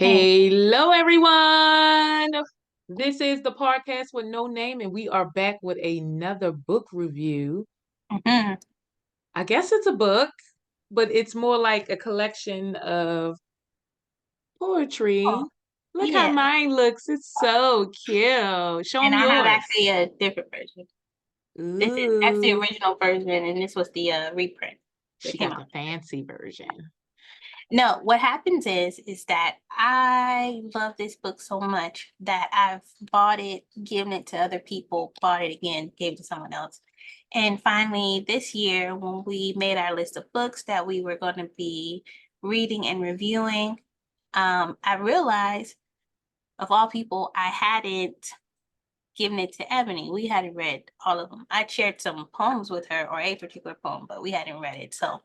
Hey. Hello, everyone. This is the podcast with no name, and we are back with another book review. Mhm. I guess it's a book, but it's more like a collection of poetry. Oh, Look how yeah. mine looks. It's so cute. Show And them I have yours. actually a different version. That's the Ooh, original version, and this was the reprint that she came got out. the fancy version. No, what happens is that I love this book so much that I've bought it, given it to other people, bought it again, gave it to someone else. And finally, this year, when we made our list of books that we were going to be reading and reviewing, I realized, of all people, I hadn't given it to Ebony. We hadn't read all of them. I shared some poems with her, or a particular poem, but we hadn't read it. So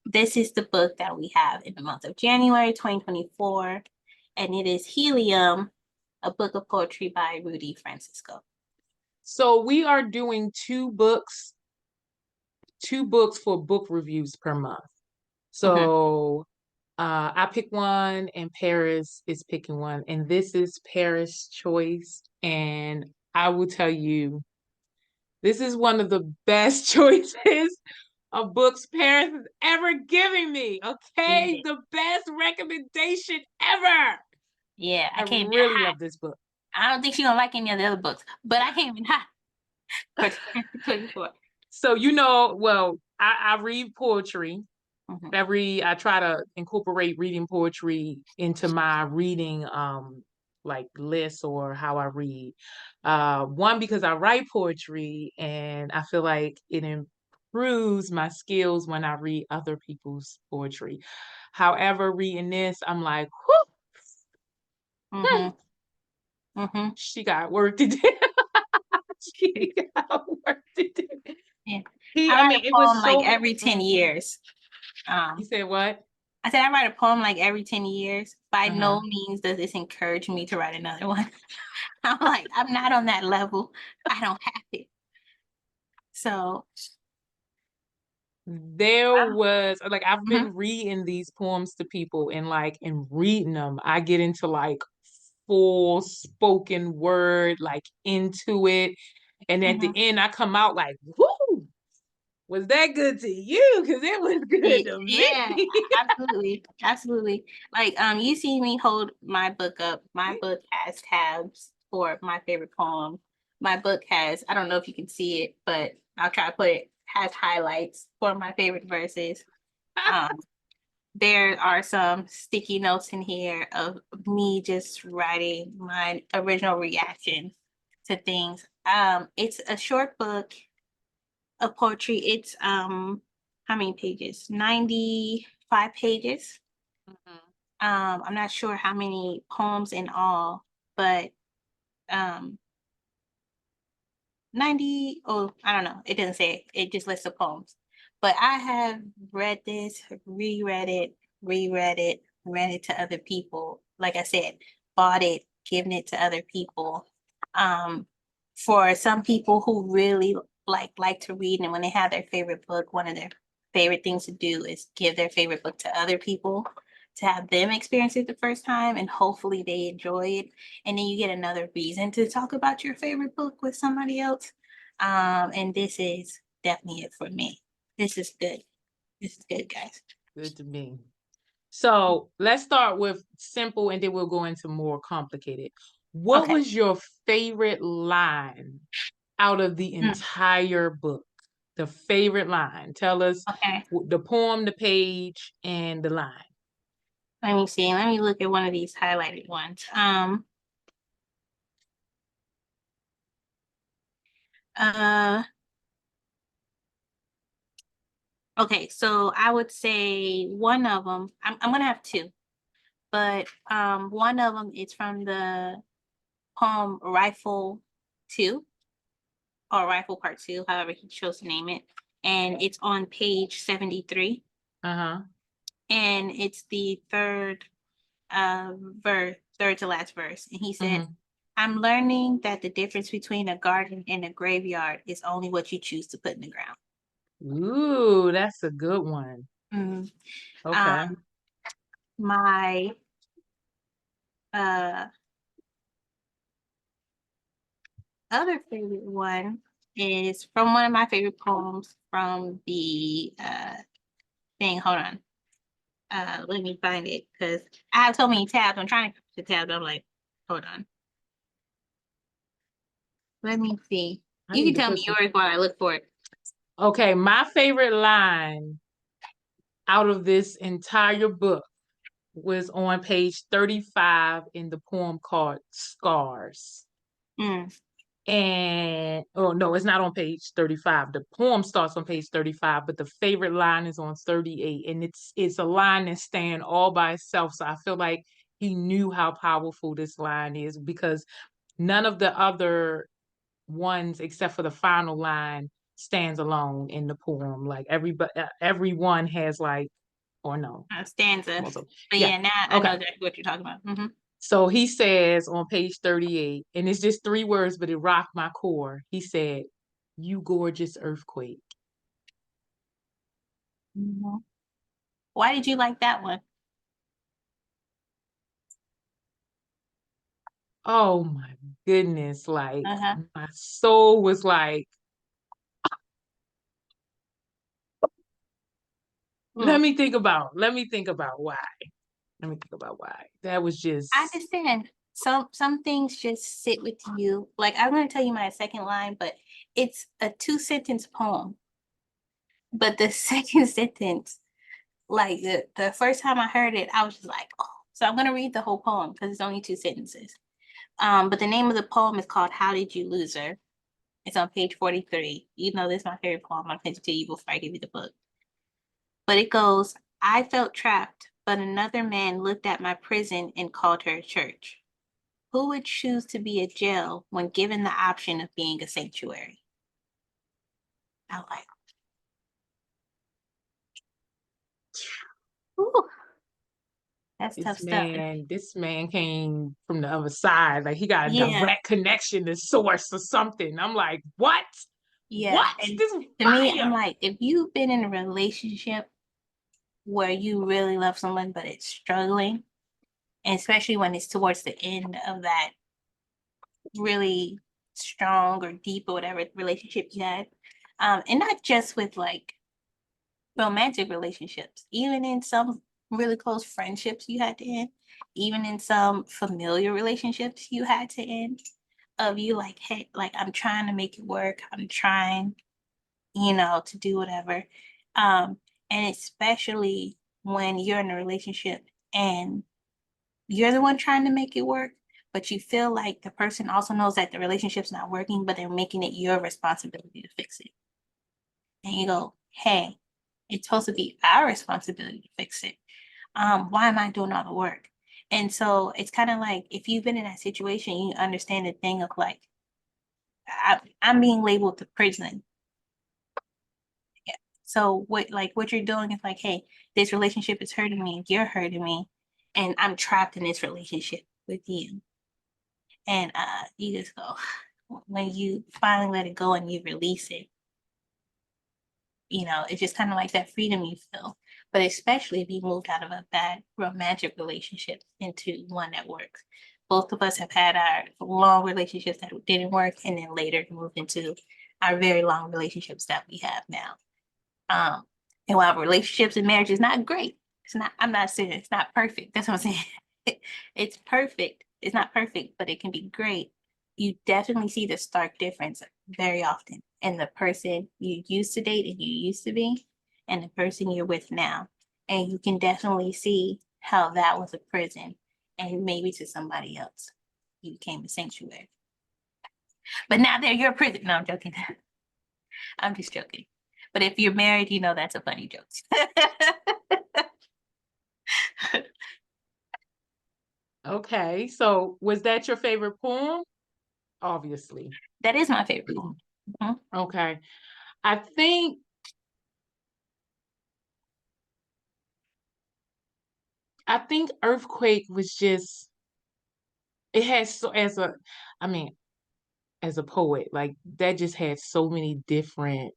this is the book that we have in the month of January 2024, and it is Helium, a book of poetry by Rudy Francisco. So we are doing two books for book reviews per month. Mhm. So I pick one and Paris is picking one. And this is Paris' choice. And I will tell you, this is one of the best choices of books Paris has ever given me. Okay? Yeah, The best recommendation ever. yeah, I I came in really hot. love this book. I don't think she gonna like any of the other books, but I came in hot for 2024. So, well, I read poetry. Mhm. I try to incorporate reading poetry into my reading like lists or how I read. One, because I write poetry and I feel like it improves my skills when I read other people's poetry. However, reading this, I'm like, whew, Mhm. Mhm. she got work to do. She got work to do. Yeah. I I write mean, a it was poem like so. every 10 years. You Um, said what? I said I write a poem like every 10 years. By no Uh-huh. means does this encourage me to write another one. I'm like, I'm not on that level. I don't have it. So, There was like I've mhm, been reading these poems to people and like in reading them, I get into like full spoken word, like into it. And at the mhm. end, I come out like, whoo, was that good to you? Because it was good to Yeah, me. absolutely. Absolutely. Like, you see me hold my book up. My book has tabs for my favorite poem. My book has, I don't know if you can see it, but I'll try to put it, has highlights for my favorite verses. Um, there are some sticky notes in here of me just writing my original reaction to things. It's a short book of poetry. It's how many pages? 95 pages. Mhm. I'm not sure how many poems in all, but um 90, oh, I don't know. It doesn't say it just lists the poems. But I have read this, reread it, read it to other people. Like I said, bought it, given it to other people. Um, for some people who really like to read, and when they have their favorite book, one of their favorite things to do is give their favorite book to other people to have them experience it the first time, and hopefully they enjoy it, and then you get another reason to talk about your favorite book with somebody else. And this is definitely it for me. This is good. This is good, guys. Good to me. So let's start with simple and then we'll go into more complicated. What Okay. was your favorite line out of the Mm, entire book? The favorite line. Tell us okay. the poem, the page, and the line. Let me see. Let me look at one of these highlighted ones. Uh okay, so I would say one of them, I'm gonna have two, but one of them is from the poem Rifle 2, or Rifle Part 2, however he chose to name it. And it's on page 73. Uh-huh. And it's the third to last verse. And he said, Mm-hmm. I'm learning that the difference between a garden and a graveyard is only what you choose to put in the ground. Ooh, that's a good one. Mm. Okay. Um, my uh other favorite one is from one of my favorite poems from the thing. Hold on. Let me find it because I have so many tabs. I'm trying to tabs. I'm like, hold on. Let me see. I You can need to tell me put some. yours while I look for it. Okay, my favorite line out of this entire book was on page 35 in the poem called Scars. Mm. And oh no, it's not on page 35. The poem starts on page 35, but the favorite line is on 38. And it's a line that's staying all by itself. So I feel like he knew how powerful this line is because none of the other ones except for the final line stands alone in the poem. Like everyone has like or no. Stanza. Also, But yeah. yeah, now I know Okay. exactly what you're talking about. So he says on page 38, and it's just 3 words, but it rocked my core. He said, "You gorgeous earthquake." Hmm. Why did you like that one? Oh my goodness. Like Uh-huh. my soul was like, Mm. let me think about why. Let me think about why. That was I just understand. Some things just sit with you. Like I'm gonna tell you my second line, but it's a two-sentence poem. But the second sentence, like the first time I heard it, I was just like, oh. So I'm gonna read the whole poem because it's only two sentences. But the name of the poem is called "How Did You Lose Her?" It's on page 43. You know this is my favorite poem. I'll send it to you before I give you the book. But it goes, I felt trapped, but another man looked at my prison and called her a church. Who would choose to be a jail when given the option of being a sanctuary? I was like, ooh, that's tough stuff. this man came from the other side. Like he got a Yeah, direct connection to source or something. I'm like, what? yeah. What? And This is to me, I'm fire. like, if you've been in a relationship where you really love someone, but it's struggling, and especially when it's towards the end of that really strong or deep or whatever relationship you had. And not just with like romantic relationships, even in some really close friendships you had to end, even in some familiar relationships you had to end, of you like, hey, like I'm trying to make it work. I'm trying, to do whatever. Um, and especially when you're in a relationship and you're the one trying to make it work, but you feel like the person also knows that the relationship's not working, but they're making it your responsibility to fix it. And you go, hey, it's supposed to be our responsibility to fix it. Why am I doing all the work? And so it's kind of like if you've been in that situation, you understand the thing of like, I'm being labeled to prison. Yeah. So what you're doing is like, hey, this relationship is hurting me, you're hurting me, and I'm trapped in this relationship with you. And you just go, when you finally let it go and you release it, it's just kind of like that freedom you feel. But especially if you moved out of a bad romantic relationship into one that works. Both of us have had our long relationships that didn't work and then later moved into our very long relationships that we have now. Um, and while relationships and marriage is not great, I'm not saying it's not perfect. That's what I'm saying. It's perfect. It's not perfect, but it can be great. You definitely see the stark difference very often in the person you used to date and you used to be and the person you're with now. And you can definitely see how that was a prison and maybe to somebody else. You became a sanctuary. But now they're your prison. No, I'm joking. I'm just joking. But if you're married, that's a funny joke. Okay, so was that your favorite poem? Obviously. That is my favorite poem. Mhm. Okay. I think Earthquake was just it has so I mean, as a poet, like that just had so many different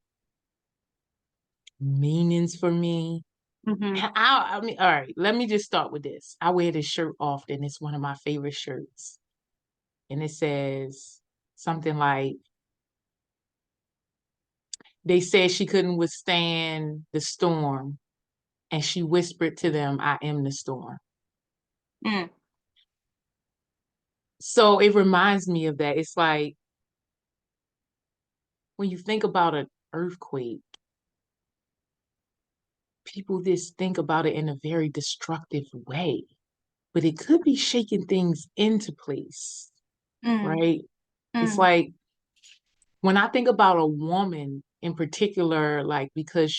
meanings for me. Mm-hmm. I mean, all right, let me just start with this. I wear this shirt often. It's one of my favorite shirts. And it says something like, they said she couldn't withstand the storm, and she whispered to them, I am the storm. Mm, So it reminds me of that. It's like when you think about an earthquake, people just think about it in a very destructive way, but it could be shaking things into place, mm, right? It's mm, like when I think about a woman in particular, like because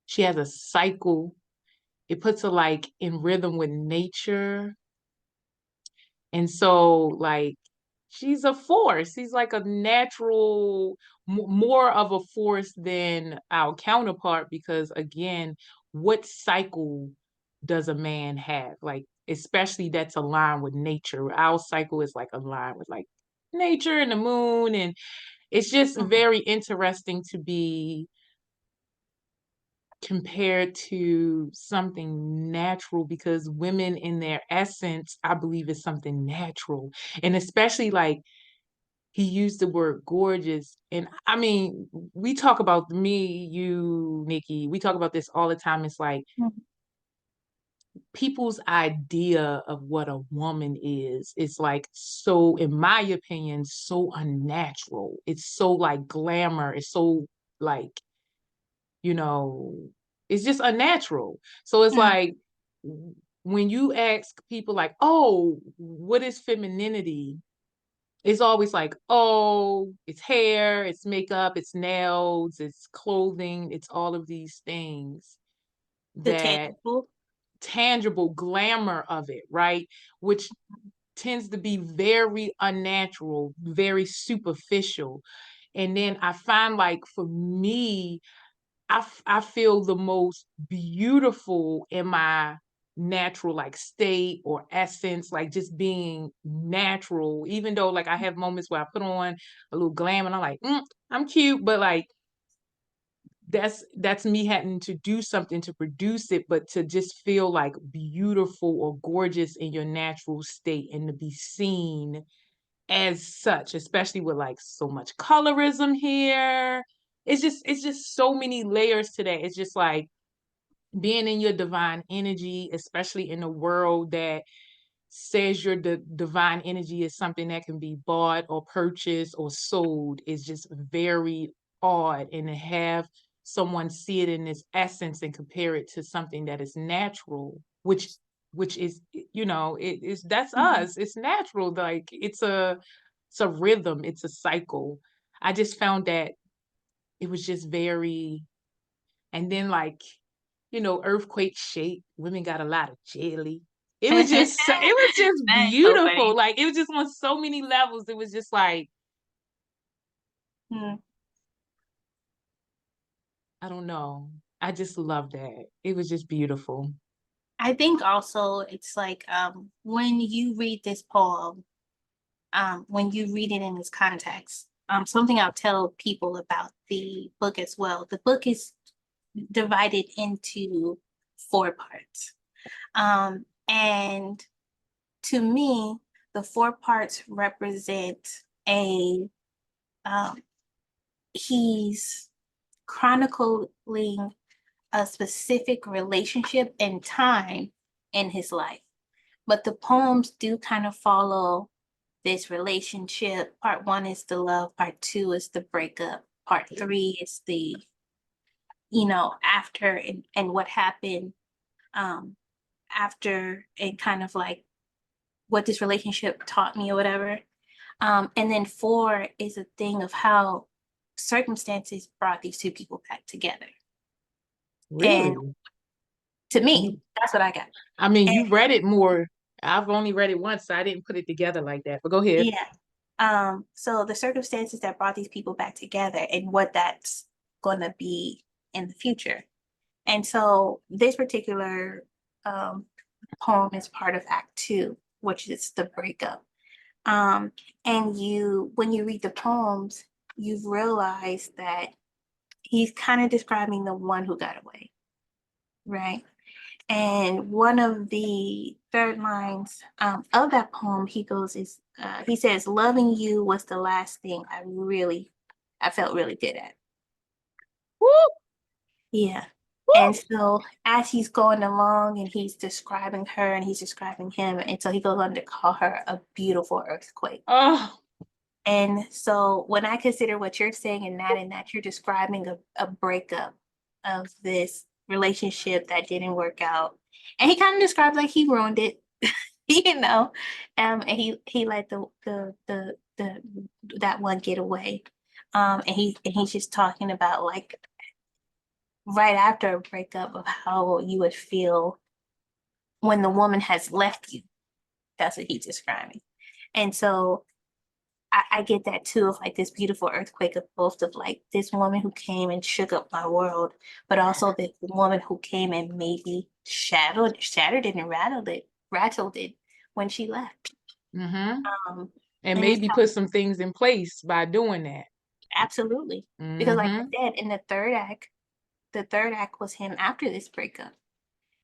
she has a cycle, it puts her like in rhythm with nature. And so, like, she's a force. She's like a natural, more of a force than our counterpart, because again, what cycle does a man have? Like, especially that's aligned with nature. Our cycle is like aligned with like nature and the moon. And it's just mm, very interesting to be compared to something natural, because women in their essence, I believe, is something natural. And especially like he used the word gorgeous. And I mean, we talk about me, you, Nikki, we talk about this all the time. It's like mm, people's idea of what a woman is like, so in my opinion, so unnatural. It's so like glamour. It's so like, you know, it's just unnatural. So it's mm, like when you ask people like, oh, what is femininity? It's always like, oh, it's hair, it's makeup, it's nails, it's clothing, it's all of these things, the that tangible. tangible glamour of it, right? Which tends to be very unnatural, very superficial. And then I find like for me, I feel the most beautiful in my natural like state or essence, like just being natural, even though like I have moments where I put on a little glam and I'm like, I'm cute, but like that's me having to do something to produce it. But to just feel like beautiful or gorgeous in your natural state and to be seen as such, especially with like so much colorism here. It's just so many layers to that. It's just like being in your divine energy, especially in a world that says your divine energy is something that can be bought or purchased or sold, is just very odd. And to have someone see it in its essence and compare it to something that is natural, which is, it is, that's Mhm. us. It's natural. Like it's a rhythm, it's a cycle. I just found that it was just very, and then like, earthquake shape, women got a lot of jelly. It was just That is so beautiful. funny. Like it was just on so many levels. It was just like, Mm. I don't know. I just love that. It was just beautiful. I think also it's like when you read this poem, when you read it in this context, something I'll tell people about the book as well. The book is divided into four parts. And to me, the four parts represent a um, he's chronicling a specific relationship and time in his life. But the poems do kind of follow this relationship. Part one is the love, part two is the breakup, part three is the, after and what happened um after, and kind of like what this relationship taught me or whatever. And then four is a thing of how circumstances brought these two people back together. And Really? to me, You, that's what I got. I mean, And you read it more. I've only read it once, so I didn't put it together like that. But go ahead. yeah. So the circumstances that brought these people back together and what that's gonna be in the future. And so this particular um poem is part of Act Two, which is the breakup. Um, and when you read the poems, you realize that he's kind of describing the one who got away. right? And one of the third lines of that poem, he says, "Loving you was the last thing I felt really good at." Woo, Yeah. And woo. so as he's going along and he's describing her and he's describing him, and so he goes on to call her a beautiful earthquake. Oh, And so when I consider what you're saying and that you're describing a breakup of this relationship that didn't work out. And he kind of describes like he ruined it, you know. And he let the that one get away. And he's just talking about like right after a breakup of how you would feel when the woman has left you. That's what he's describing. And so I get that too of like this beautiful earthquake of both of like this woman who came and shook up my world, but also this woman who came and maybe shattered it and rattled it when she left. mm-hmm. Um, And and it's maybe put some things in place by doing that. absolutely because like I Mm-hmm. said, in the third act was him after this breakup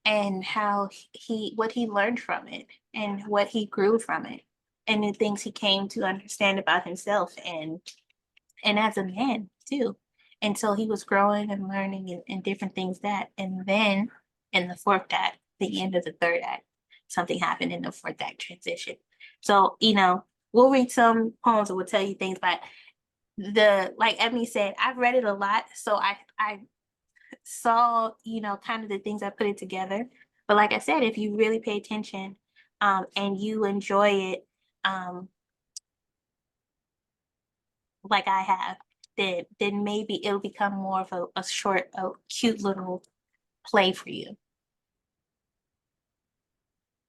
and how he what he learned from it and what he grew from it and the things he came to understand about himself and as a man too. And so he was growing and learning and different things that, and then in the fourth act, the end of the third act, something happened in the fourth act transition. So, we'll read some poems that will tell you things, but like Ebony said, I've read it a lot. So I saw, kind of the things I put it together. But like I said, if you really pay attention, and you enjoy it, um, like I have, then maybe it'll become more of a cute little play for you.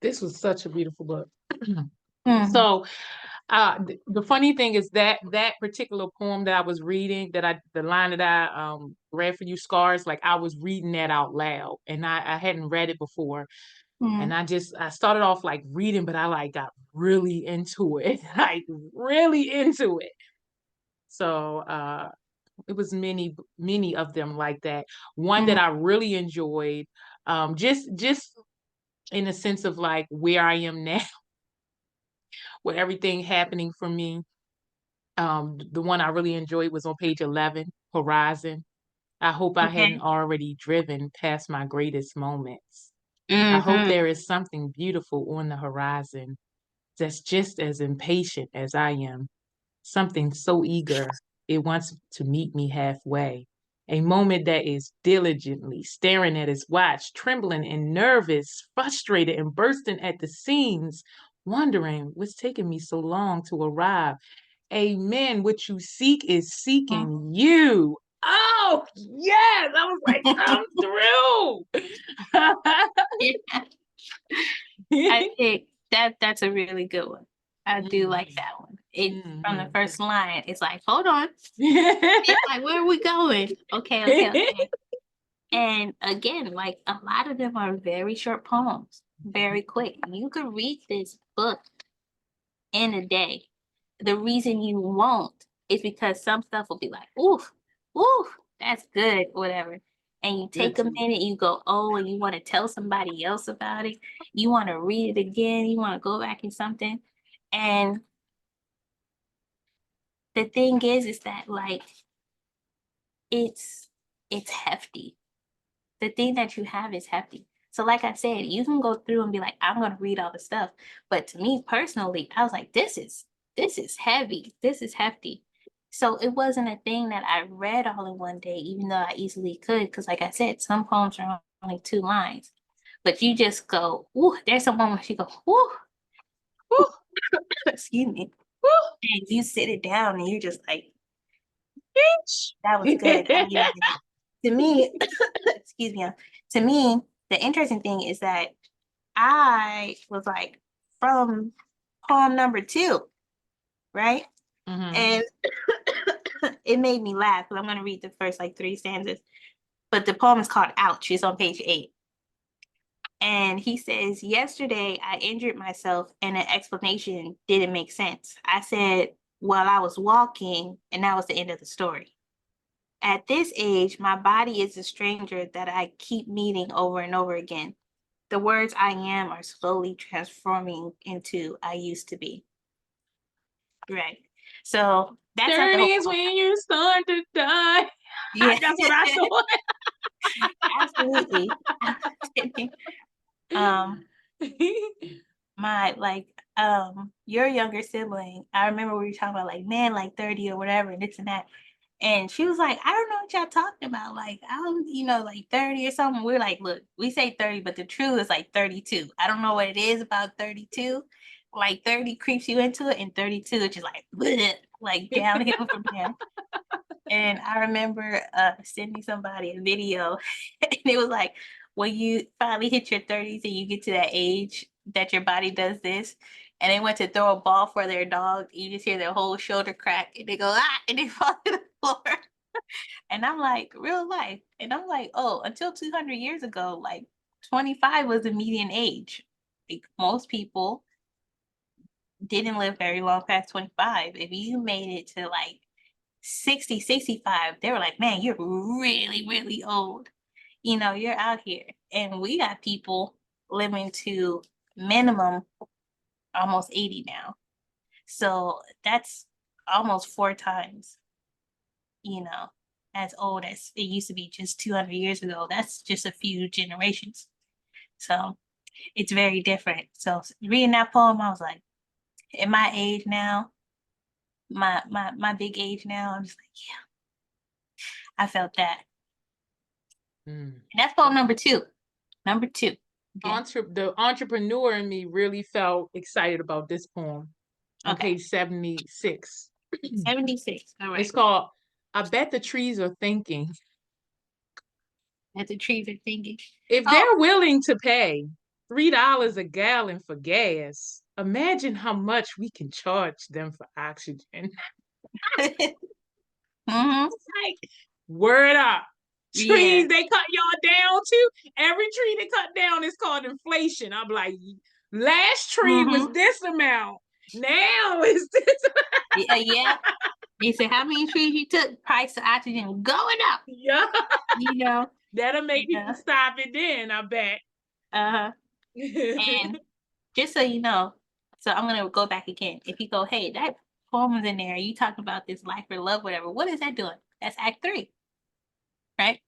This was such a beautiful book. Hmm. So the funny thing is that particular poem that I was reading, the line that I read for you, Scars, like I was reading that out loud, and I hadn't read it before, Hmm. and I started off like reading, but I like got really into it, like really into it. So it was many of them like that. One that Hmm. I really enjoyed, just in the sense of like where I am now, with everything happening for me. The one I really enjoyed was on page 11, Horizon. I hope I hadn't Okay. already driven past my greatest moments. I hope Hmm. there is something beautiful on the horizon that's just as impatient as I am, something so eager it wants to meet me halfway. A moment that is diligently staring at his watch, trembling and nervous, frustrated and bursting at the seams, wondering what's taking me so long to arrive. Amen. What you seek is seeking you. Oh, yes. I was like, come Yeah, I through. think that's a really good one. I do like Mhm, that one. It from the mhm. first line, it's like, hold on. It's like, where are we going? Okay, okay, okay. And again, like a lot of them are very short poems, very quick. You could read this book in a day. The reason you won't is because some stuff will be like, oof, oof, that's good, whatever. And you Good take a too. minute, you go, oh, and you want to tell somebody else about it. You want to read it again. You want to go back in something. And the thing is that like it's it's hefty. The thing that you have is hefty. So like I said, you can go through and be like, I'm gonna read all the stuff. But to me personally, I was like, this is heavy. This is hefty. So it wasn't a thing that I read all in one day, even though I easily could, because like I said, some poems are only 2 lines. But you just go, ooh, there's a one where she goes, ooh, Woo, excuse me. woo, And you sit it down and you're just like, bitch. that was good. I needed it. To me, excuse me, to me, the interesting thing is that I was like from poem number 2, right? Mhm. And it made me laugh because I'm going to read the first like 3 stanzas. But the poem is called Ouch. It's on page 8. And he says, yesterday I injured myself and an explanation didn't make sense. I said, well, I was walking, and that was the end of the story. At this age, my body is a stranger that I keep meeting over and over again. The words I am are slowly transforming into I used to be. Right. So that's not the 30 whole is poem. when you start to die. Yeah, That's what I absolutely. Um, thought. my your younger sibling, I remember we were talking about like man, like 30 or whatever, and this and that. And she was like, I don't know what y'all talking about. Like, I don't, like 30 or something. We're like, look, we say 30, but the truth is like 32. I don't know what it is about 32. Like 30 creeps you into it, and 32 is just like, bleh, like downhill from there. And I remember sending somebody a video, and it was like, when you finally hit your 30s and you get to that age that your body does this, and they went to throw a ball for their dog, you just hear their whole shoulder crack, and they go, ah, and they fall to the floor. And I'm like, real life. And I'm like, oh, until 200 years ago, like 25 was the median age. Like most people didn't live very long past 25. If you made it to like 60, 65, they were like, man, you're really, really old. You're out here. And we got people living to minimum almost 80 now. So that's almost 4 times, you know, as old as it used to be just 200 years ago. That's just a few generations. So it's very different. So reading that poem, I was like, in my age now, my big age now, I'm just like, yeah, I felt that. Mm. And that's poem number two. Number two. Okay. The entrepreneur in me really felt excited about this poem on Okay. page 76. 76. All It's right. called I Bet the Trees Are Thinking. As the trees are thinking. If Oh. they're willing to pay $3 a gallon for gas, imagine how much we can charge them for oxygen. Hmm. Like, word up. Yeah. Trees, they cut y'all down too. Every tree they cut down is called inflation. I'm like, last tree was Hmm. this amount. Now it's this. Yeah. Yeah. They said how many trees you took, price of oxygen going up. Yeah. You know. That'll make people Yeah. stop it then, I bet. Uh-huh. And just so you know, so I'm gonna go back again. If you go, hey, that poem was in there, you talking about this life or love, whatever. What is that doing? That's act three, right?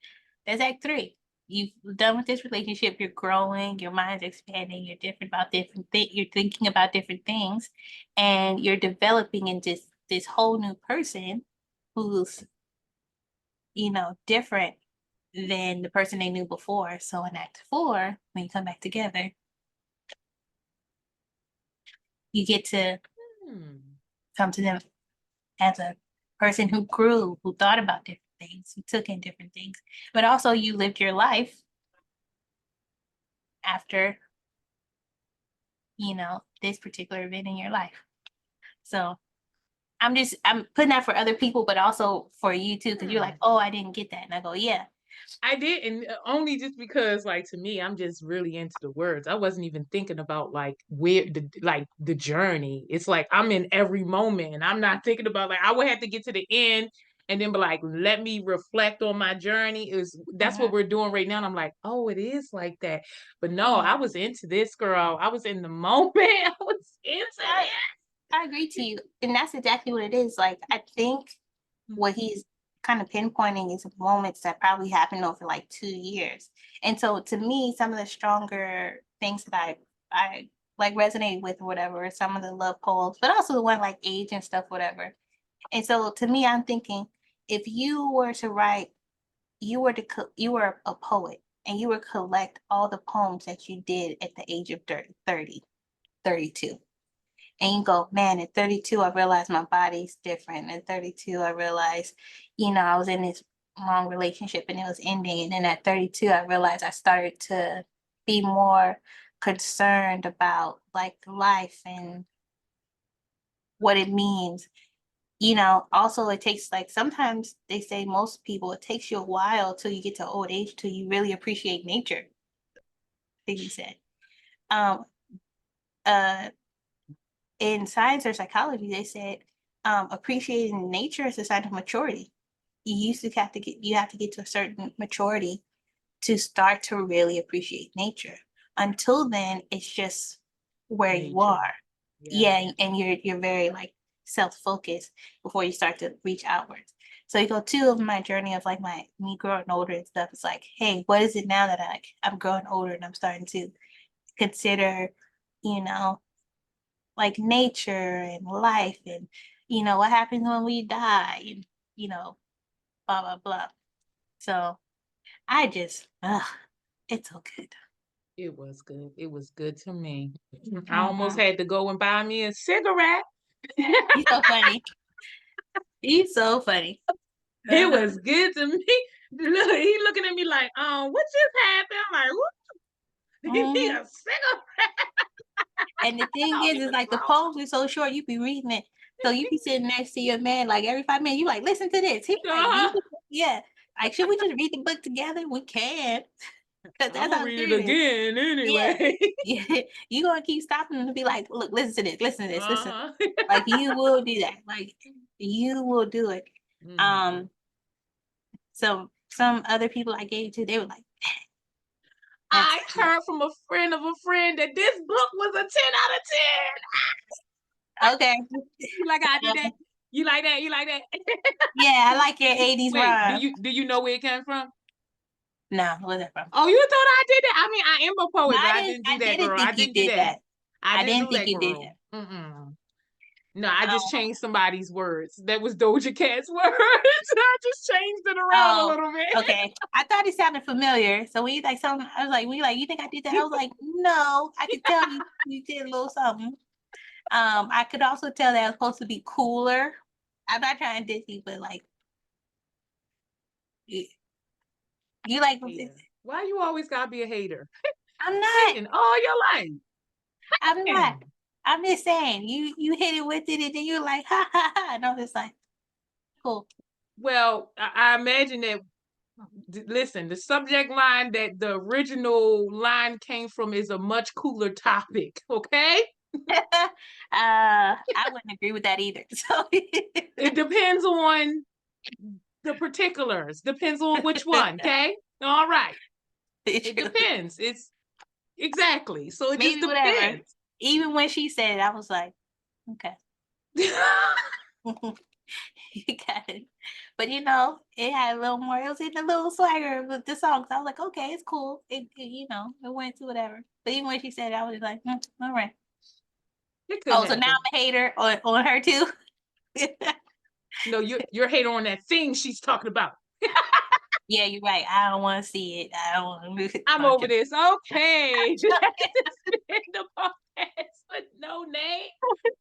That's act three. You've done with this relationship, you're growing, your mind's expanding, you're different about different things, you're thinking about different things, and you're developing into this whole new person who's, different than the person they knew before. So in act four, when you come back together, you get to Hmm. come to them as a person who grew, who thought about different things, who took in different things, but also you lived your life after, this particular event in your life. So I'm putting that for other people, but also for you too, because you're like, Hmm. oh, I didn't get that. And I go, yeah. I didn't only just because like to me I'm just really into the words. I wasn't even thinking about like where the journey. It's like I'm in every moment and I'm not thinking about like I would have to get to the end and then be like let me reflect on my journey. That's what Mhm. we're doing right now and I'm like, "Oh, it is like that." But no, Yeah. I was into this girl. I was in the moment. I was into I, I agree to you. And that's exactly what it is. Like, I think it. what he's kind of pinpointing is moments that probably happened over like 2 years. And so to me, some of the stronger things that I like resonate with or whatever, some of the love poems, but also the one like age and stuff, whatever. And so to me, I'm thinking if you were to write, you were a poet and you would collect all the poems that you did at the age of 30, 32. And you go, man, at 32, I realized my body's different. At 32, I realized, I was in this long relationship and it was ending. And then at 32, I realized I started to be more concerned about like life and what it means. Also it takes like sometimes they say most people, it takes you a while till you get to old age till you really appreciate nature, I think he said. Um, uh, in science or psychology, they said appreciating nature is a sign of maturity. you have to get to a certain maturity to start to really appreciate nature. Until then, it's just where you Nature. are. Yeah. Yeah, and you're very like self-focused before you start to reach outwards. So you go two of my journey of like me growing older and stuff. It's like, hey, what is it now that I'm growing older and I'm starting to consider, you know, like nature and life and what happens when we die and blah blah blah. So I just it's so good. It was good. It was good to me. I almost Mhm. had to go and buy me a cigarette. He's so funny. He's so funny. It was good to me. Look, he looking at me like, what just happened? I'm like, what? Give me Mhm. a cigarette. And the I thing don't is even like the smoke. poems are so short, you be reading it. So you be sitting next to your man like every 5 minutes, you like, listen to this. He be like, Uh-huh. yeah. Like, should we just read the book together? We can. Because I'm that's gonna how read it serious. again Yeah. anyway. Yeah. You gonna keep stopping and be like, look, listen to this, listen. Uh-huh. Like you will do that. Like you will do it. Mhm. Um, so some other people I gave to, they were like, that's I good. heard from a friend that this book was a 10 out of 10. Okay. You like how I did that? Um, You like that? You like that? yeah, I like your 80s Wait, rhyme. do you know where it came from? No, where's that from? Oh, you thought I did that? I mean, I am a No, poet, but I didn't do I that, didn't girl. I think you didn't do did that. that. I I didn't didn't do think that, you did girl. that. Mm-mm. No, I just Um, changed somebody's words. That was Doja Cat's words. I just changed it around a oh, little bit. okay. I thought it sounded familiar. So we like something, I was like, you think I did that? I was like, no, I could tell you did a little something. I could also tell that I was supposed to be cooler. I'm not trying to diss you, but like you, you like Hater. Why you always gotta be a hater? I'm not. Hating all your life. I'm not. Man. I'm just saying you hit it with it and then you're like ha ha ha and I'm just like cool. Well, I imagine that. Listen, the subject line that the original line came from is a much cooler topic. Okay, I wouldn't agree with that either. So it depends on the particulars. Depends on which one. Okay, all right. It true. depends. It's exactly. So it just Maybe whatever. depends. Even when she said it, I was like, okay. You got it. But it had a little more, it was in a little swagger with the songs. I was like, okay, it's cool. It went to whatever. But even when she said it, I was like, all right. It could Oh, so now happen. I'm a hater on her too. No, you're hating on that thing she's talking about. Yeah, you're right. I don't want to see it. I don't want to. I'm over this. Okay. This been the podcast with no name.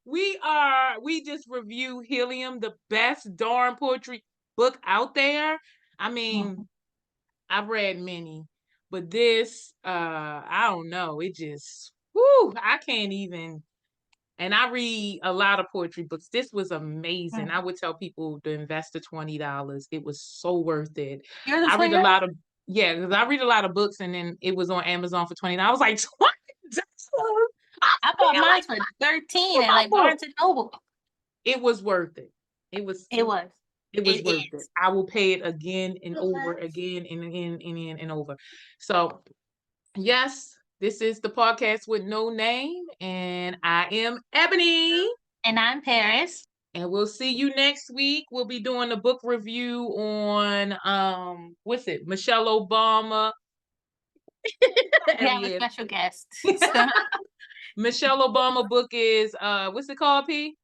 We just review Helium, the best darn poetry book out there. I mean, I've read many, but this, I don't know. It just, whoo, I can't even. And I read a lot of poetry books. This was amazing. I would tell people to invest the $20. It was so worth it. You're the I read a 20. lot of yeah, because I read a lot of books, and then it was on Amazon for $20. I was like, $20. I I bought feel mine like for 13 for at my like book. Barnes and Noble. It was worth it. It was It was. it was It worth it. is. I will pay it again and over again and again and again and over. So yes, this is the podcast with no name, and I am Ebony. And I'm Paris. And we'll see you next week. We'll be doing a book review on what's it? Michelle Obama. We have a Elliot. special guest. So, Michelle Obama book is what's it called, P?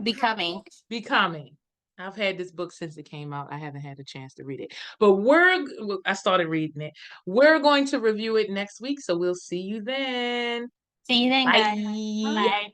becoming. Becoming. I've had this book since it came out. I haven't had a chance to read it. But I started reading it. We're going to review it next week, so we'll see you then. See you then, guys. Bye. Bye.